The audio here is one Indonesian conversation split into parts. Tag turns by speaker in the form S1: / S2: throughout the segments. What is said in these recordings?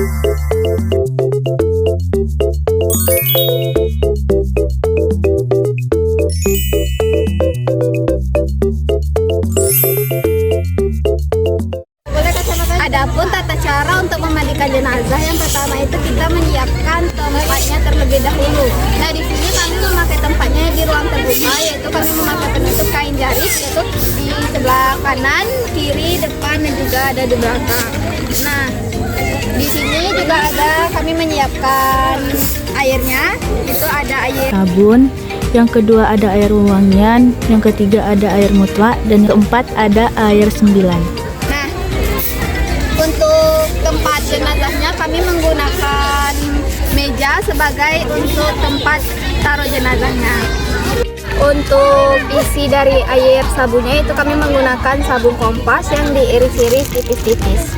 S1: Adapun tata cara untuk memandikan jenazah, yang pertama itu kita menyiapkan tempatnya terlebih dahulu. Nah, di sini kami memakai tempatnya di ruang terbuka, yaitu kami memakai penutup kain jaris, yaitu di sebelah kanan, kiri, depan, dan juga ada di belakang. Nah, di sini juga ada kami menyiapkan airnya, itu ada air
S2: sabun, yang kedua ada air wewangian, yang ketiga ada air mutlak, dan yang keempat ada air 9.
S1: Untuk tempat jenazahnya kami menggunakan meja sebagai untuk tempat taruh jenazahnya. Untuk isi dari air sabunnya itu kami menggunakan sabun kompas yang diiris-iris tipis-tipis.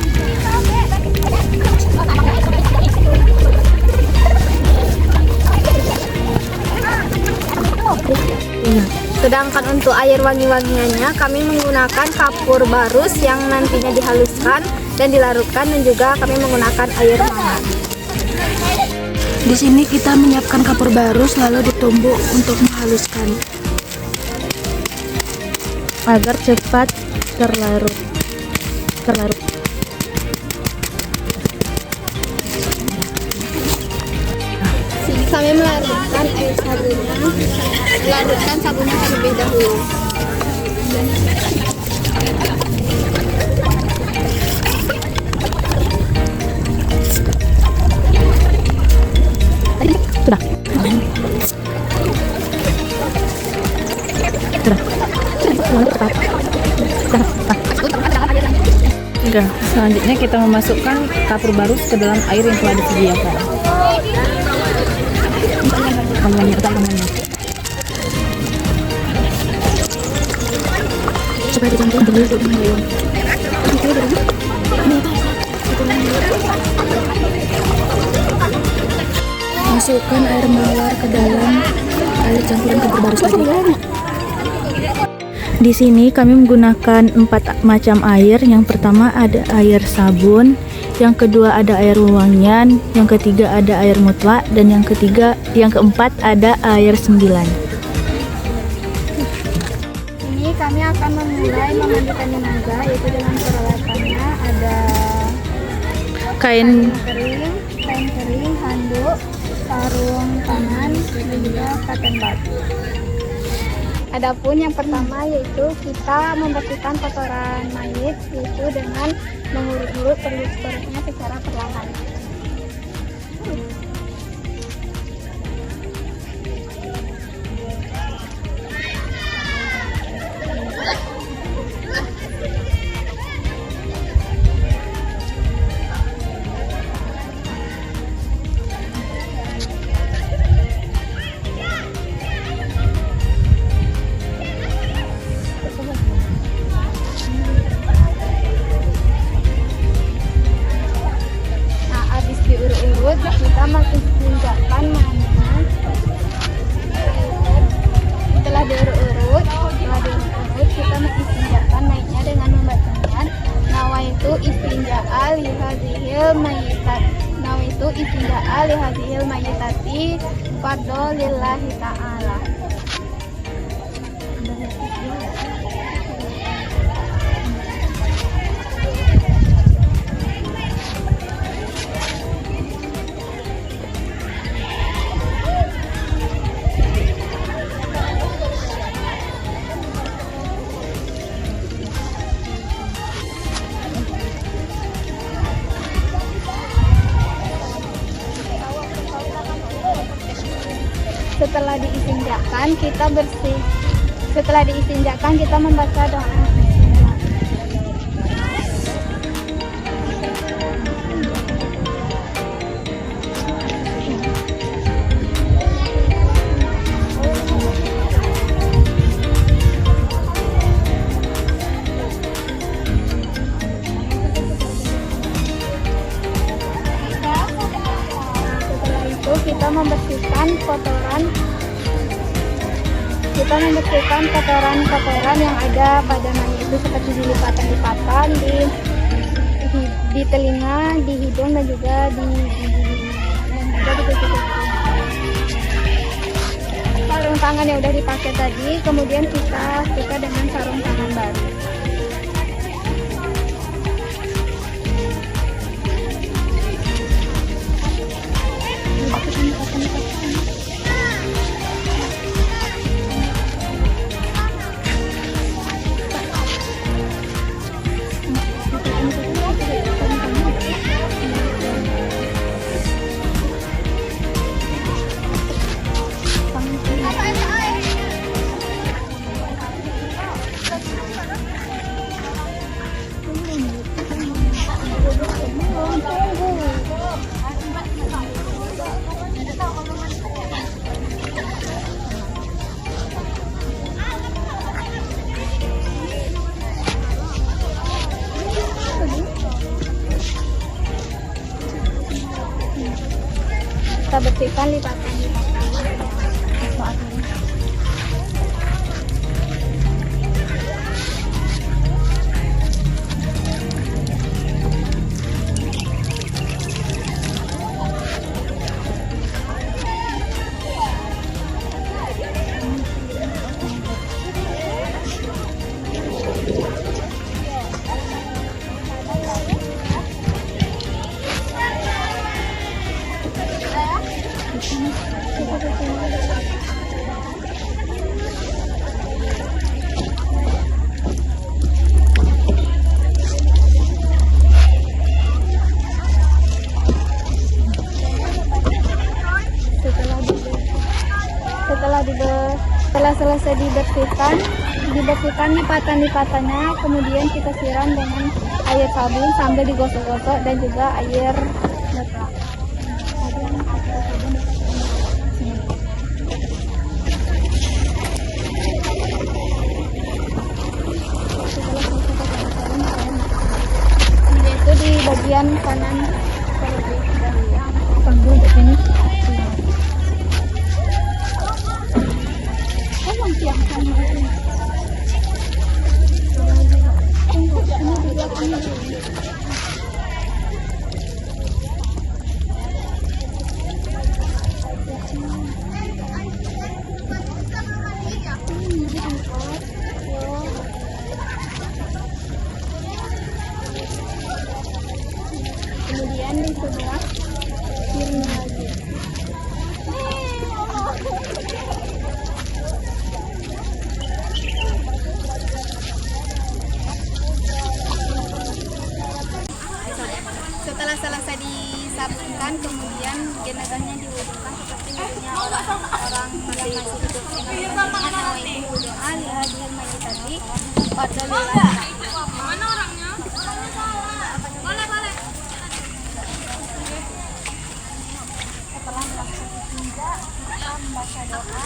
S1: Sedangkan untuk air wangi-wangiannya kami menggunakan kapur barus yang nantinya dihaluskan dan dilarutkan, dan juga kami menggunakan air mawar.
S3: Di sini kita menyiapkan kapur barus lalu ditumbuk untuk menghaluskan
S2: agar cepat terlarut.
S1: Kami melarutkan air sabunnya, melarutkan sabunnya terlebih dahulu.
S2: Sudah. Selanjutnya kita memasukkan kapur barus ke dalam air yang telah disediakan.
S3: supaya dicampur dulu untuk menghilangkan. Masukkan air mawar ke dalam air campuran kapur barus tadi.
S2: Di sini kami menggunakan 4 macam air. Yang pertama ada air sabun, yang kedua ada air wewangian, yang ketiga ada air mutlak, dan yang keempat ada air 9.
S1: Ini kami akan memulai memandikan jenazah, yaitu dengan peralatannya ada
S2: Kain
S1: kering, handuk, sarung tangan, dan juga cotton bud. Adapun yang pertama yaitu kita membersihkan kotoran mayit, yaitu dengan mengurut-urut perutnya secara perlahan. Kita menginjakkan mainnya. Setelah diurut-urut kita menginjakkan naiknya dengan membacanya nawaitu istinja'a lihadzihil mayyitati fardhu lillahi ta'ala. Setelah diistinjakan kita membaca doa. Setelah itu kita membersihkan kotoran yang ada pada mayat itu, seperti dilipatan di di telinga, di hidung dan juga di kuku. Sarung tangan yang udah dipakai tadi, kemudian kita tukar dengan sarung tangan baru. Kita bersihkan lipatan. Setelah selesai dibersihkan lipatan-lipatannya, kemudian kita siram dengan air sabun sambil digosok-gosok dan juga air mutlak. Yaitu di bagian kanan terlebih dahulu. Ini. Kemudian di sebelah kirinya lagi. Setelah selesai disabunkan, kemudian jenazahnya diwudukan seperti wudunya orang masih hidup. Doa lihadil mayyitati fadlillah. Mana orangnya? Boleh. Setelah melakukan istinja, kita membaca doa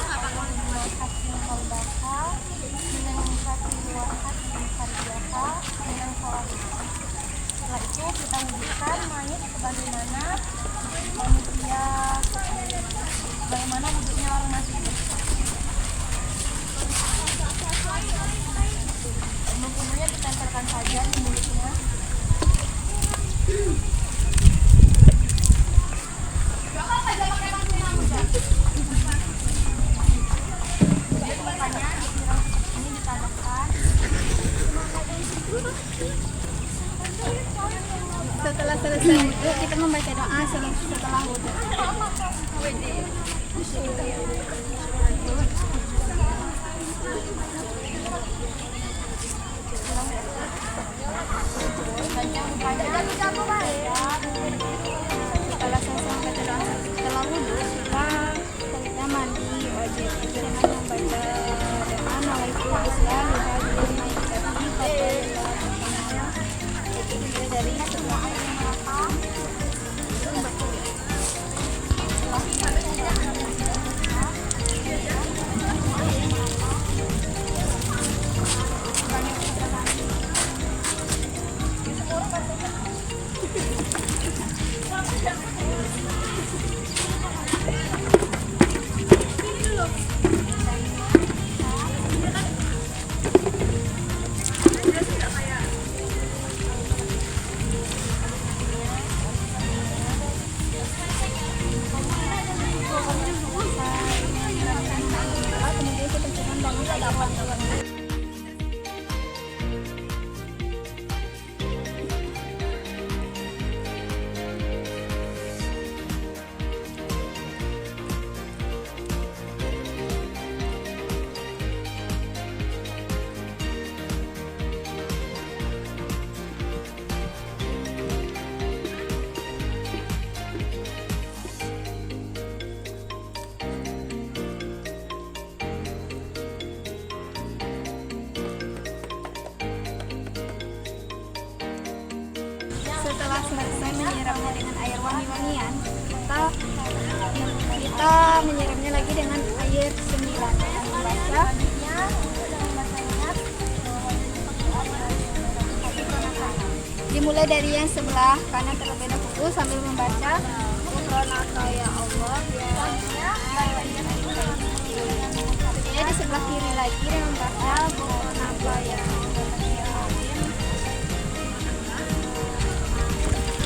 S1: setelah itu kita wujudkan mayat sebagaimana manusia, bagaimana wujudnya orang masih hidup. Kemudian ditempelkan saja di mulutnya. Setelah selesai wudhu, kita membaca doa setelah wudhu. Setelah selesai membaca doa setelah wudhu, kita mandi wajib dengan membaca doa nawaitu bismillah lihadil mayyitati fadlillah. Itu dari sebelah kita menyiramnya lagi dengan air 9. Membaca dimulai dari yang sebelah kanan terlebih dahulu sambil membaca Ghufranaka ya Allah ya. Kemudian di sebelah kiri lagi dengan membaca Ghufranaka ya Allah.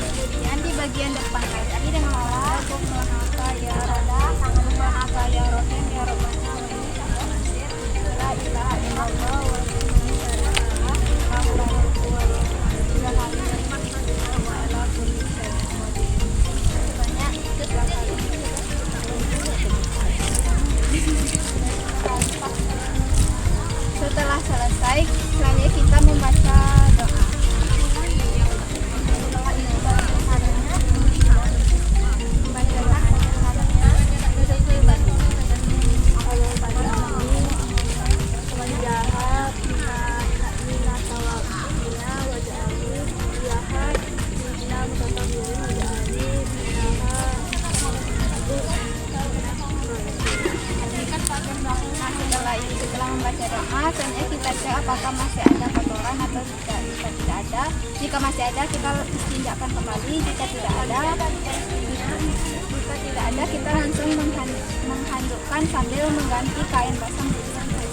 S1: Kemudian di bagian depan lagi dengan membaca Ghufranaka ya Roda, Ghufranaka ya Rohim ya Rabbana wa ilaika al-masir. La ilaha illallah wa setelah selesai, selanjutnya kita membaca doa. Setelah membaca doa, selanjutnya kita cek apakah masih ada kotoran atau jika tidak ada. Jika masih ada, kita tinjakkan kembali. Jika tidak ada, kita langsung menghandukkan sambil mengganti kain basah menggunakan kain.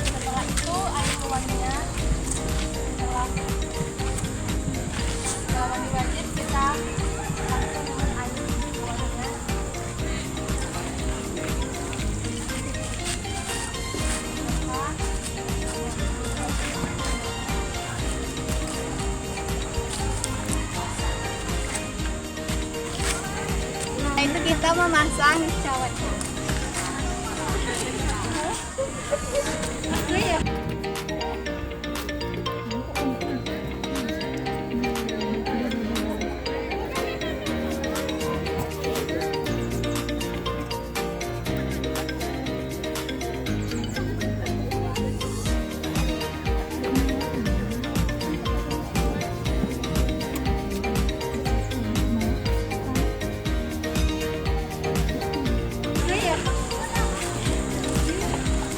S1: Setelah itu air keluarnya setelah wangi wajib kita langsung dengan air keluarnya. Nah, itu kita memasang cawatnya.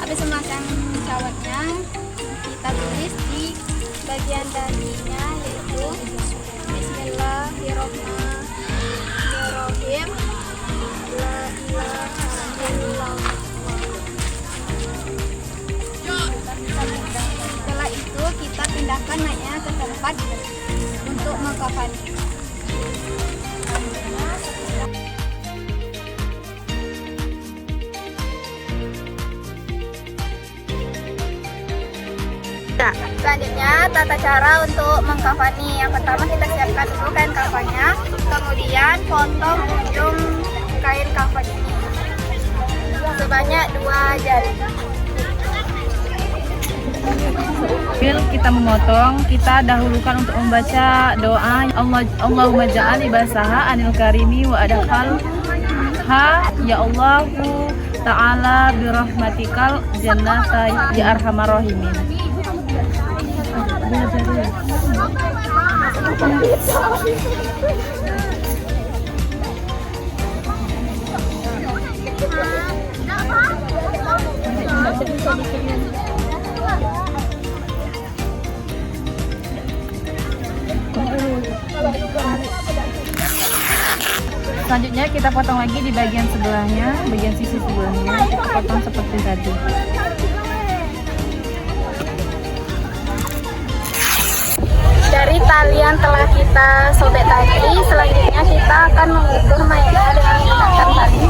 S1: Habis memasang cawatnya, kita tulis di bagian dahinya yaitu Bismillahirrahmanirrahim. La ilaha illallah. Setelah itu kita pindahkan naiknya ke tempat untuk mengkafani. Selanjutnya tata cara untuk mengkafani. Yang pertama kita siapkan dulu kain kafannya, kemudian potong ujung kain kafan ini sebanyak 2 jari.
S2: Sambil kita memotong, kita dahulukan untuk membaca doa Allahumma ja'al libasaha anil karimi wa adkhal ha ya Allahu ta'ala birahmatikal jannata ya arhamar rahimin. Selanjutnya kita potong lagi di bagian sebelahnya, bagian sisi sebelahnya kita potong seperti tadi.
S1: Dari tali yang telah kita sobek tadi, selanjutnya kita akan mengukur mainnya dengan menggunakan tali.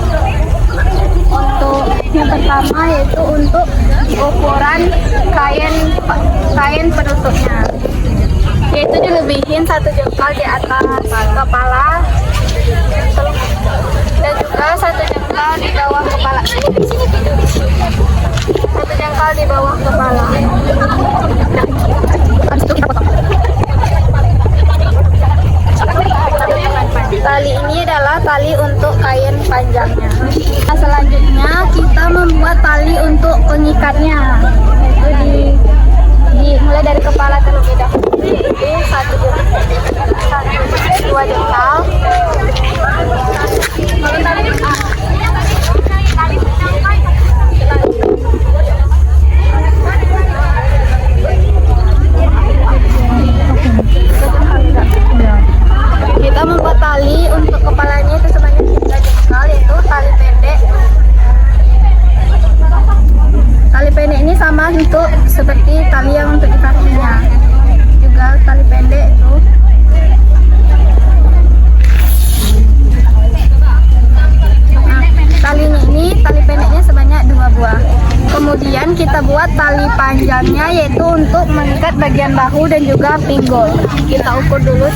S1: Untuk yang pertama yaitu untuk ukuran kain penutupnya, yaitu dilebihin 1 jengkal di atas kepala. sejengkal di bawah kepala. Habis itu kita potong. Tali ini adalah tali untuk kain panjangnya. Nah, selanjutnya kita membuat tali untuk pengikatnya. Itu mulai dari kepala terlebih dahulu. Itu satu, dua jengkal. Kita membuat tali untuk kepalanya itu sebanyak 3 jengkal, yaitu tali pendek. Tali pendek ini sama untuk seperti tali yang untuk di kakinya. Juga tali pendek itu. Talinya ini, tali pendeknya sebanyak 2 buah. Kemudian kita buat tali panjangnya yaitu untuk mengikat bagian bahu dan juga pinggul. Kita ukur dulu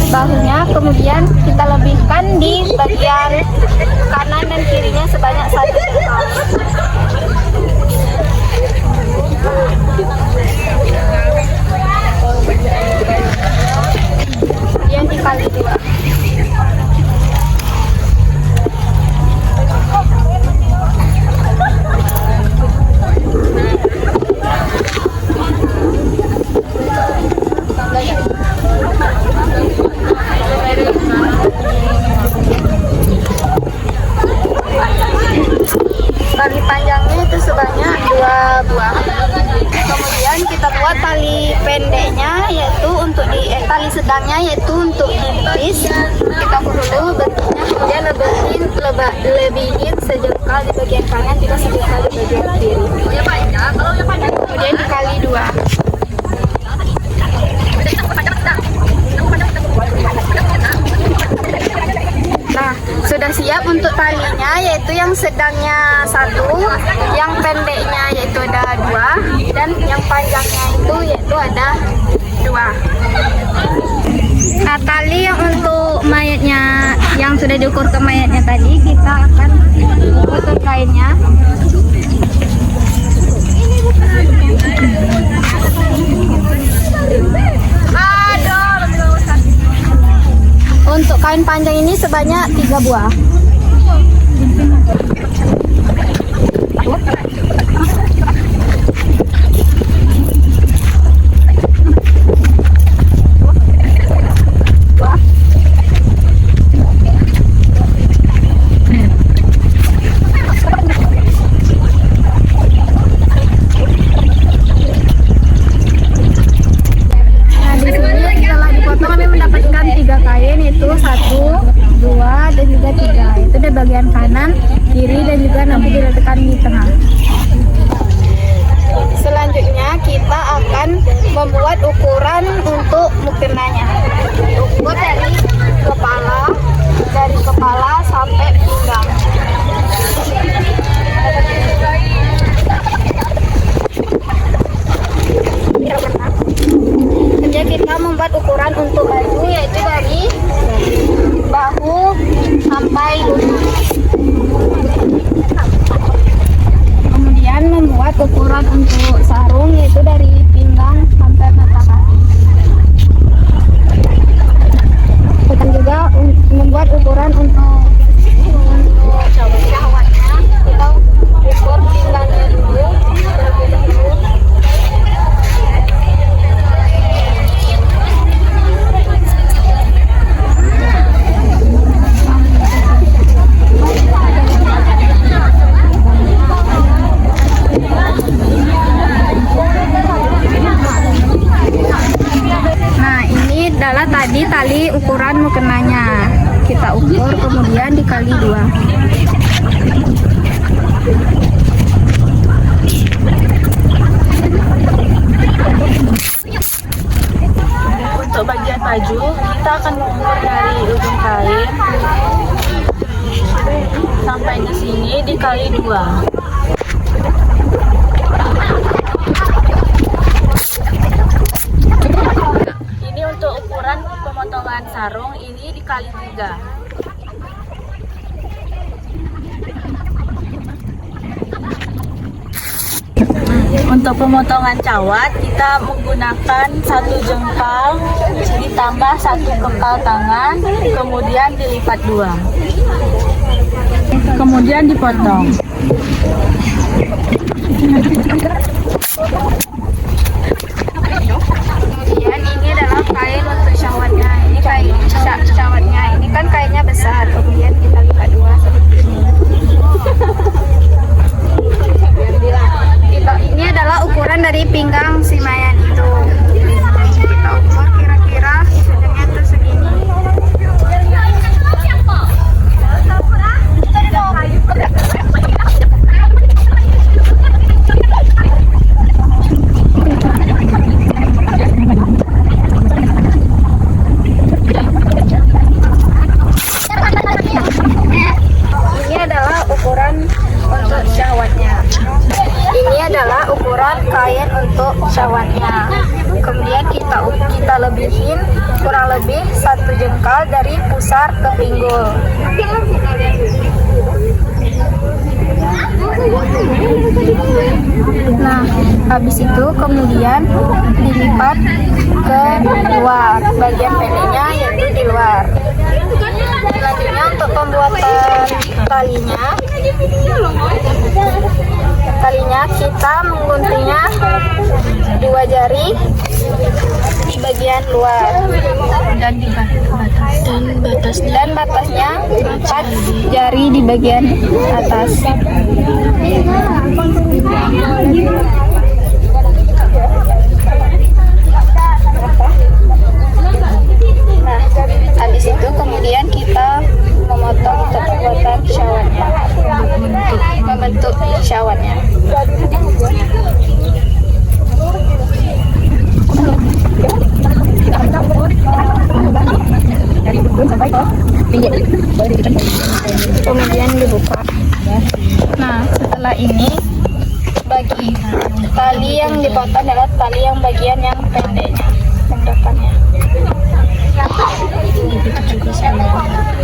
S1: bahunya, kemudian kita lebihkan di bagian kanan dan kirinya sebanyak 1 jengkal. Kemudian dikali 2. Tali panjangnya itu sebanyak 2 buah. Kemudian kita buat tali pendeknya yaitu untuk tali sedangnya yaitu untuk di betis. Kita ukur dulu bentuknya, kemudian lebihin sejengkal di bagian kanan, juga sejengkal di bagian kiri. Kemudian dikali 2. Nah, sudah siap untuk talinya, yaitu yang sedangnya 1, yang pendeknya yaitu ada 2, dan yang panjangnya itu yaitu ada 2. Nah, tali yang untuk mayatnya yang sudah diukur ke mayatnya tadi, kita akan potong kainnya. Untuk kain panjang ini sebanyak 3 buah. Bagian kanan, kiri, dan juga nanti diletakkan di tengah. Selanjutnya kita akan membuat ukuran untuk mukenanya. Ukur dari kepala sampai pinggang. Kemudian kita membuat ukuran untuk baju, yaitu dari bahu sampai lutut. Kemudian membuat ukuran untuk sarung, yaitu dari pinggang sampai mata kaki. Kita juga membuat ukuran untuk syahwatnya. Kita ukur pinggangnya dulu. Tadi tali ukuran mukenanya kita ukur, kemudian dikali 2.
S2: Untuk bagian baju kita akan mengukur dari ujung kain sampai di sini dikali 2. Pemotongan sarung ini dikali 3. Untuk pemotongan cawat kita menggunakan 1 jengkal ditambah 1 kepal tangan, kemudian dilipat 2. Kemudian dipotong.
S1: Kemudian ini adalah kain untuk syawatnya. Ini kain syawatnya. Ini kan kainnya besar. Kemudian kita lipat 2 seperti ini. Ini adalah ukuran dari pinggang si Mayan itu. Kita ukur kira-kira sedangnya tuh segini. Ini adalah ukuran untuk syawatnya. Ini adalah ukuran kain untuk syawatnya. Kemudian kita lebihin kurang lebih 1 jengkal dari pusar ke pinggul. Nah, habis itu kemudian dilipat ke luar, bagian pendeknya yaitu di luar. Selanjutnya untuk pembuatan talinya kita mengguntingnya 2 jari di bagian luar dan batasnya 4 jari di bagian atas. Nah, habis itu kemudian kita memotong untuk pembuatan syawatnya, membentuk syawatnya. Kemudian dibuka. Nah, setelah ini bagi tali yang dipotong adalah tali yang bagian yang pendeknya, yang depannya.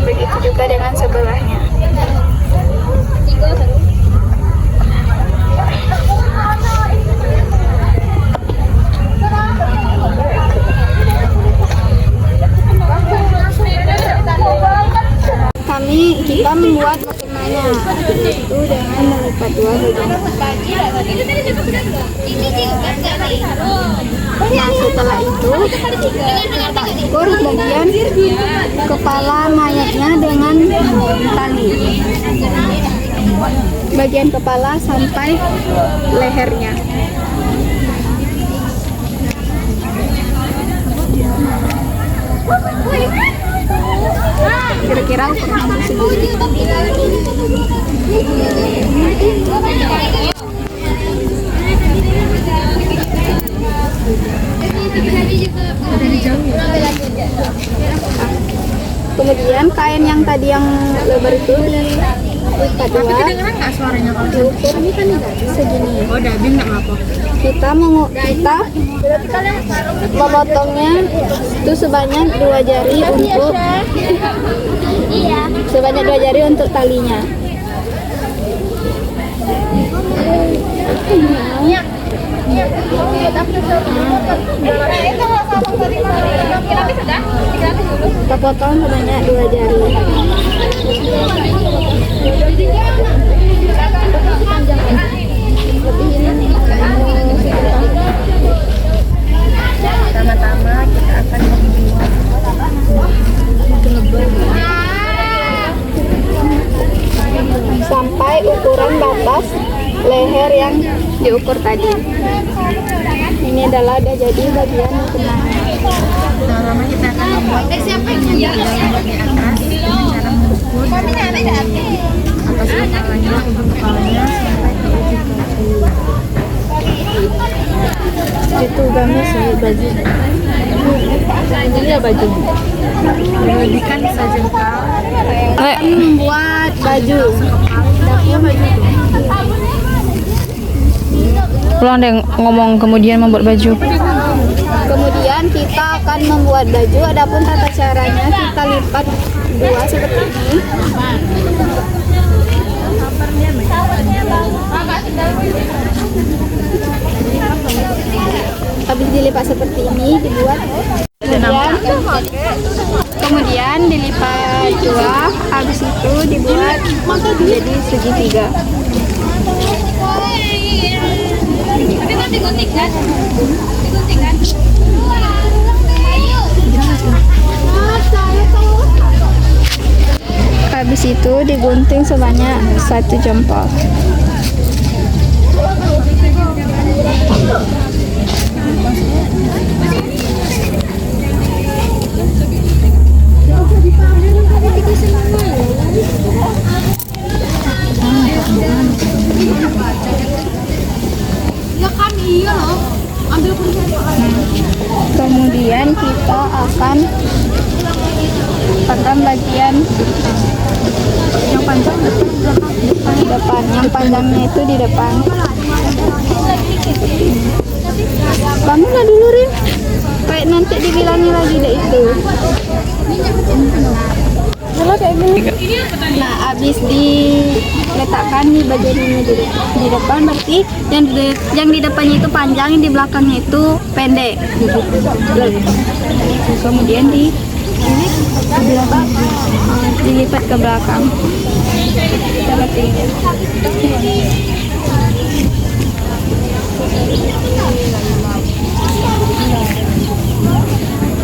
S1: Begitu juga dengan sebelahnya. Kita membuat mukenanya itu dengan melipat 2 bagian. Nah, setelah itu kita ukur bagian kepala mayatnya dengan tali, bagian kepala sampai lehernya. Kira-kira ukuran segini. Kemudian kain yang tadi yang lebar itu dilipat 2. Diukur segini. Kita memotongnya itu sebanyak 2 jari untuk talinya. Kita potong sebanyak 2 jari. Pertama-tama kita akan sampai ukuran batas leher yang diukur tadi. Ini adalah udah jadi bagian kenangnya. Pertama kita akan membuat yang di atas dengan cara mengukur atas kepalanya, ujung kepalanya sampai ke ujung kaki. Itu gamis ya baju. Ini ya baju. Dilebihkan sejengkal. Membuat baju. Dapurnya baju.
S3: Pulang deh ngomong kemudian membuat baju.
S1: Kemudian kita akan membuat baju. Adapun tata caranya kita lipat 2 seperti ini. dilipat seperti ini, dibuat. Kemudian dilipat dua, habis itu dibuat jadi segitiga. Habis itu digunting sebanyak 1 jempol. Kemudian kita akan potong bagian yang panjang depan, yang panjangnya itu di depan. Kamu lah dulu Rin, kayak nanti dibilangi lagi deh itu. Nah, habis diletakkan di bagian ini di depan, berarti yang di depannya itu panjang, yang di belakangnya itu pendek. Kemudian dilipat ke belakang. Seperti ini.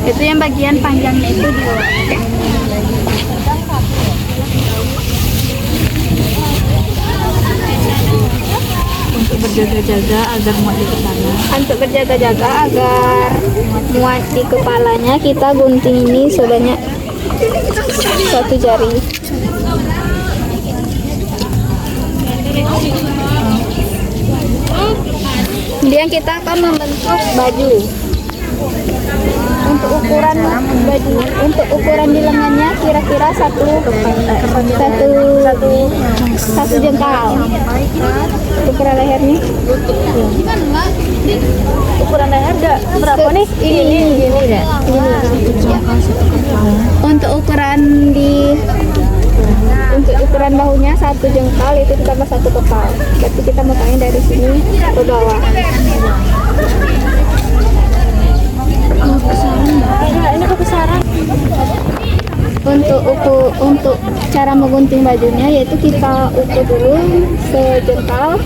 S1: Itu yang bagian panjangnya itu di bawah.
S2: Untuk berjaga-jaga agar muat di kepala.
S1: Untuk berjaga-jaga agar muat di kepalanya, kita gunting ini sebanyak 1 jari. Kemudian kita akan membentuk baju. Untuk ukuran baju, untuk ukuran di lengannya kira-kira satu jengkal. Ukuran lehernya.
S2: Ukuran leher berapa nih? Ini ya.
S1: Untuk ukuran bahunya 1 jengkal, itu ditambah 1 kepal. Berarti kita motongnya dari sini ke bawah.
S2: Ini kebesaran.
S1: Untuk cara menggunting bajunya, yaitu kita ukur dulu sejengkal,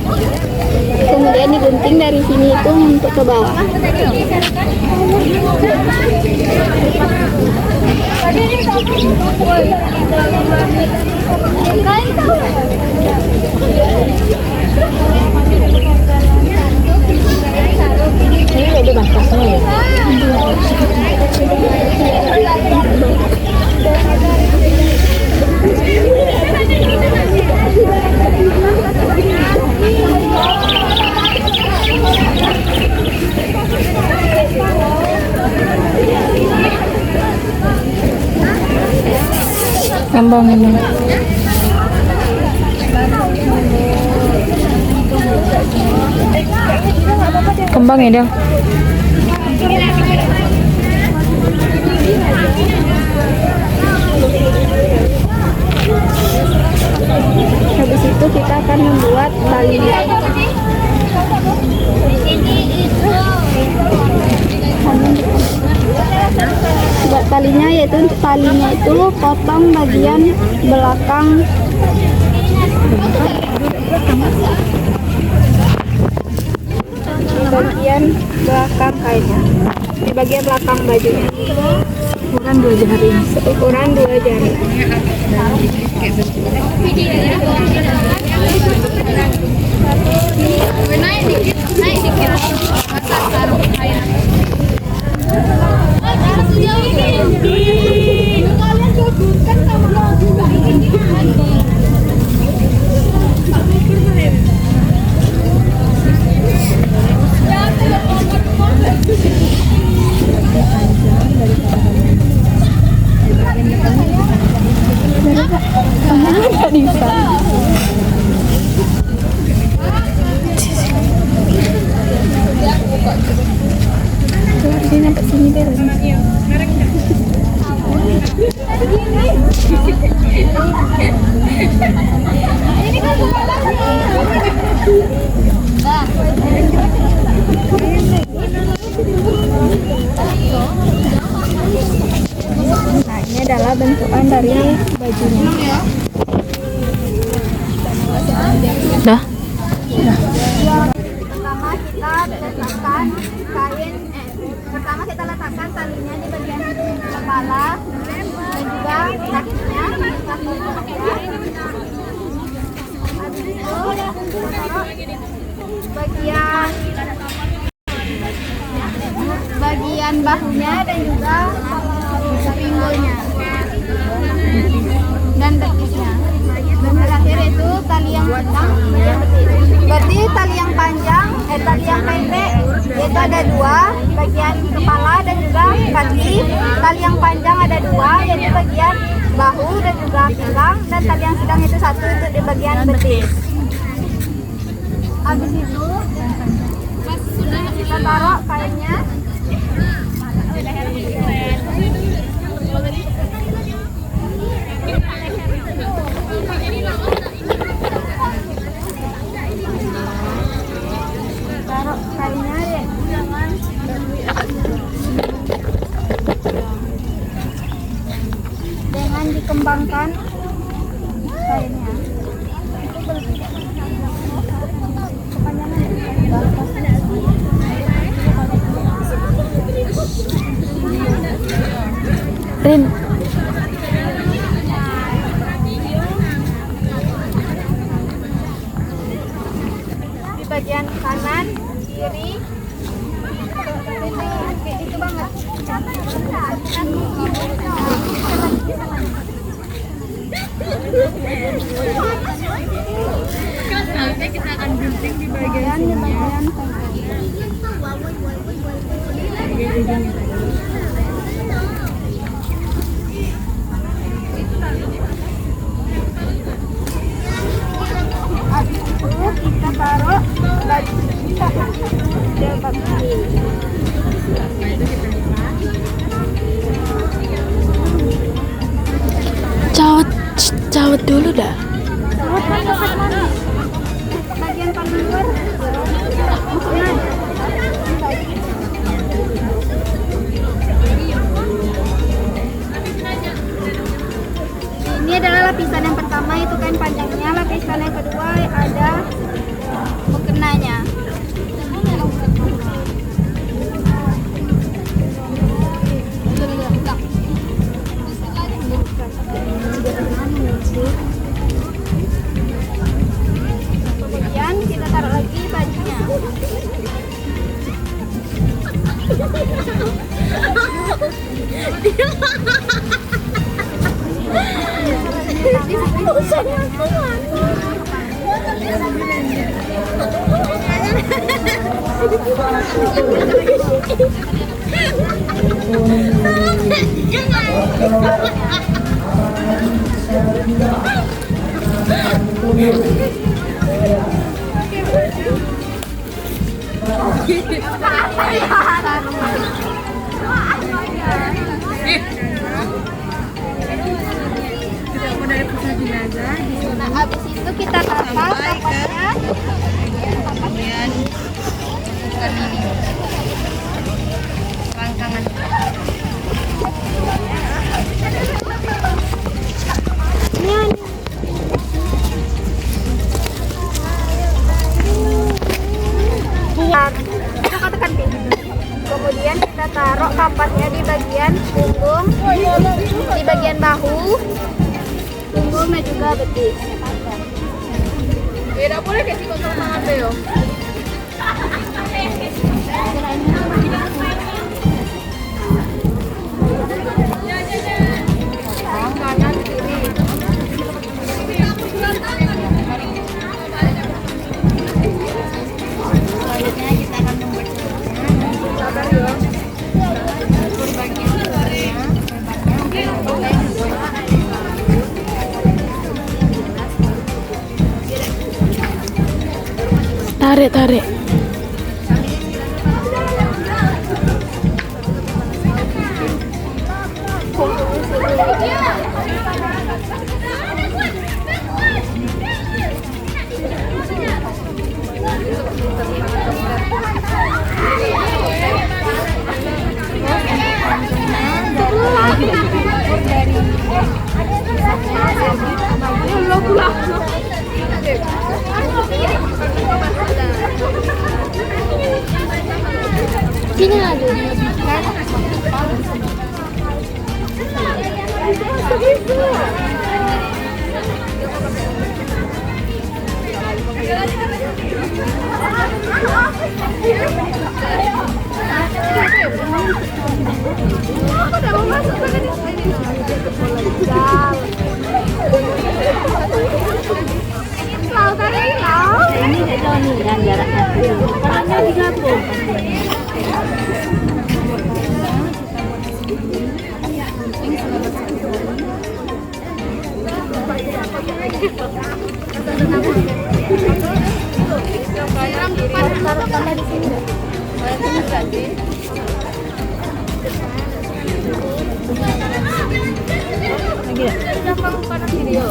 S1: kemudian digunting dari sini itu untuk ke bawah.
S2: Ini ada batasnya ya. Kembang ini. Kembang ya dia.
S1: Habis itu kita akan membuat talinya. Buat talinya, yaitu untuk talinya itu potong bagian belakang kainnya, di bagian belakang bajunya.
S2: Ukuran 2 jari.
S1: Ukuran 2 jari. Ini kan satuan dari bajunya.
S2: Dah.
S1: Pertama kita letakkan kain, pertama kita letakkan talinya di bagian kepala dan juga kakinya. Habis itu bagian bahunya dan juga pinggulnya dan betisnya. Dan terakhir itu tali yang panjang, berarti tali yang panjang, tali yang pendek itu ada dua, bagian kepala dan juga kaki. Tali yang panjang ada dua, yaitu bagian bahu dan juga pinggang, dan tali yang sedang itu satu itu di bagian betis. Habis itu kita taruh kainnya. Taruh kainnya deh. Dengan dikembangkan kainnya.
S2: Rin,
S1: Di bagian kanan, kiri, itu banget.
S3: Nanti kita akan gunting di bagian
S1: Di bagian habis itu kita taruh baju kita di bagi.
S2: cawet dulu dah.
S1: Bagian paling luar. Ini adalah lapisan yang pertama, itu kain panjangnya. Lapisan yang kedua ada mukenanya. Kemudian kita taruh lagi bajunya. Nah, habis itu kita taruh kapasnya. Kemudian rangkangan. Kemudian kita taruh kapasnya di bagian punggung, di bagian bahu, punggung dan juga betis.
S3: Tidak boleh kasih kontrol tangan Beo.
S1: Kanan kiri. Selanjutnya kita akan membuat
S2: Tarik.
S1: dari Sini lagi. Ini tidak nih kan jaraknya. Orangnya digabung. Taruh tanah di sini. Lagi ya? Sudah kamu panas video.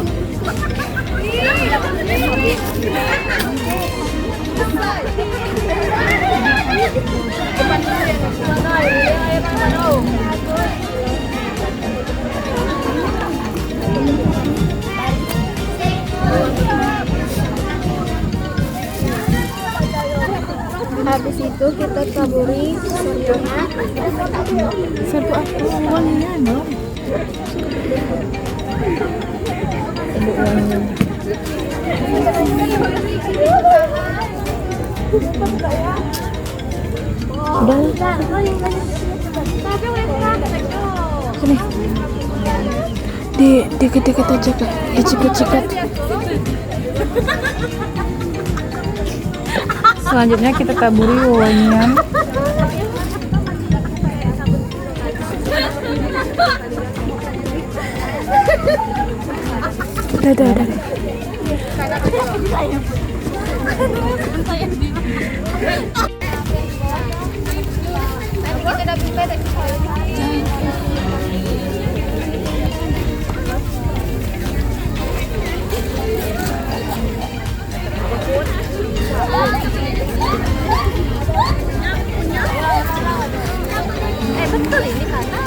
S1: Habis itu kita taburi serbunya.
S2: Serbu apa? Uangnya dong. Serbu uangnya. Udah. Sini.
S3: Dikit-dikit aja kak, dicipet-cipet.
S2: Selanjutnya kita taburi uangnya.
S3: Udah.
S1: Betul ini karena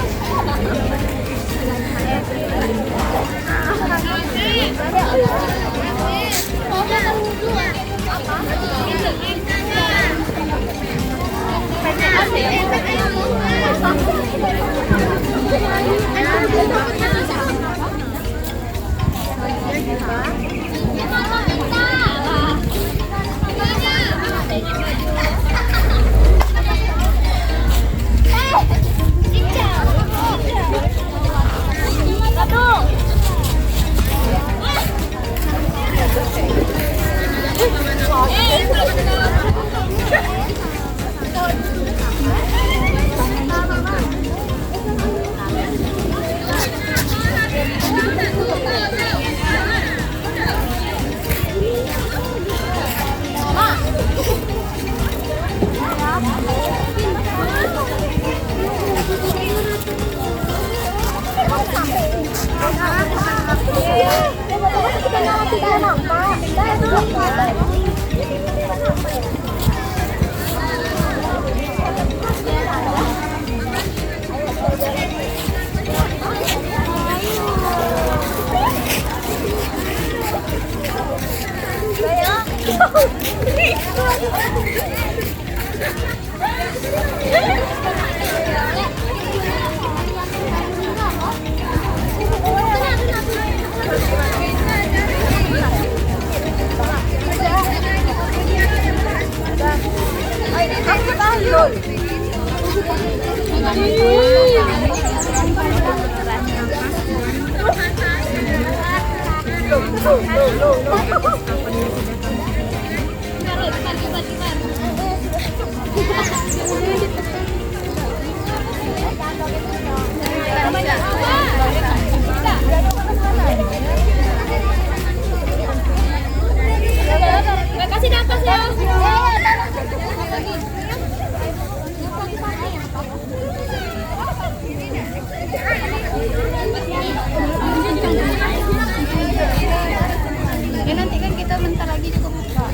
S1: ya nanti kan kita bentar lagi juga buka.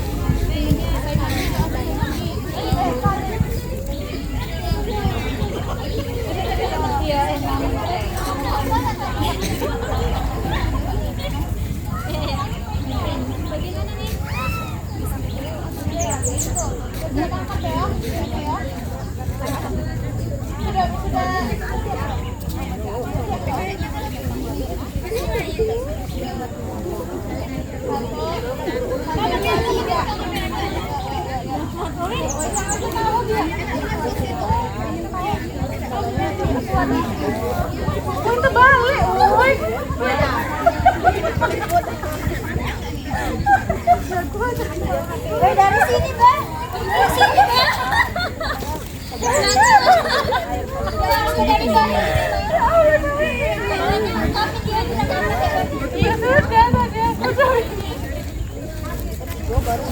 S1: Iya, emang.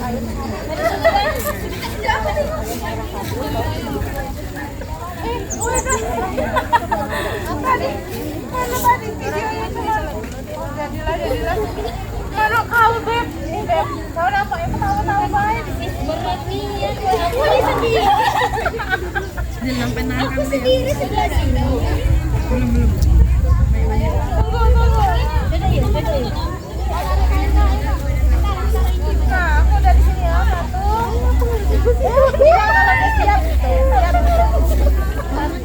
S3: Kalau kau beb, kau nampaknya ketawa-tawa baik. Berat nih ya, aku di sendiri. Jangan penangkan sendiri sebelah sini. Belum. Tunggu. Beda ya. Nah, aku dari sini ya, satu. Siap.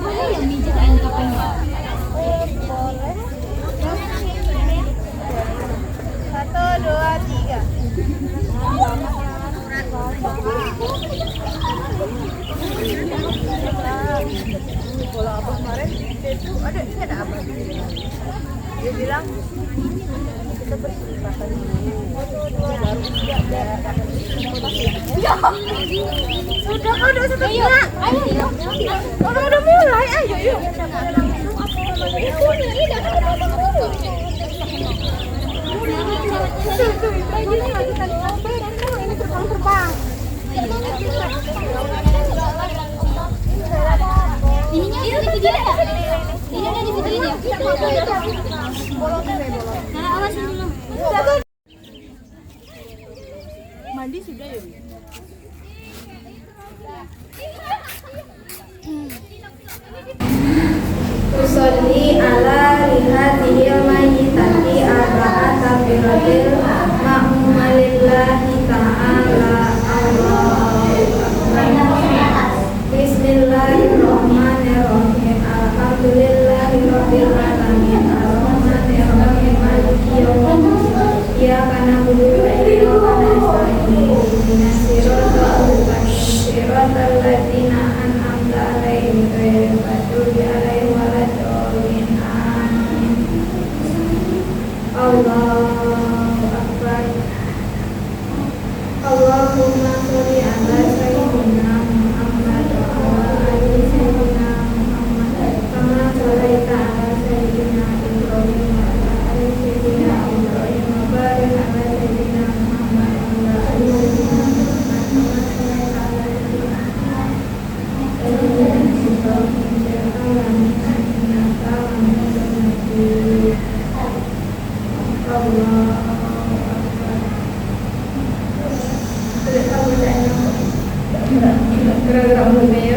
S1: Yang mijit yang kapingnya.
S3: Boleh. 1, 2, 3. Bola apa kemarin itu ada ini ada apa? Dia bilang kita bersedekah dulu. Baru sudah kau udah sedekah. Ayo. Orang udah mulai, ayo yuk. Bajunya lagi tadi ini terbang.
S1: Ininya di video ya? Ininya di video ya? Nah, awas dulu.
S3: Mandi sudah ya?
S4: Usolli ala rihatihil mayyitati arba'ata biratil ma'umalillahi ta'ala Allahu Akbar. Bismillahirrahmanirrahim. Alhamdulillahi rabbil alamin. Arrahmanirrahim. Maliki yaumiddin. Iyyaka na'budu wa iyyaka nasta'in. Ihdinas siratal mustaqim. Siratal ladzina an'amta 'alaihim ghairil maghdubi 'alaihim waladdallin. Amin. Allahu Akbar. Allahumma sholli ala sayyidina Muhammad wa ala ali sayyidina Muhammad kama shallaita ala sayyidina Ibrahim wa ala ali sayyidina Ibrahim wa barik ala sayyidina Muhammad wa ala ali sayyidina Muhammad kama shallaita ala sayyidina Muhammad wa ala ali Ibrahim fil alamin innaka Hamidum Majid. Allahu Akbar. Tidak tahu saya. Gerak-gerak mulutnya ya.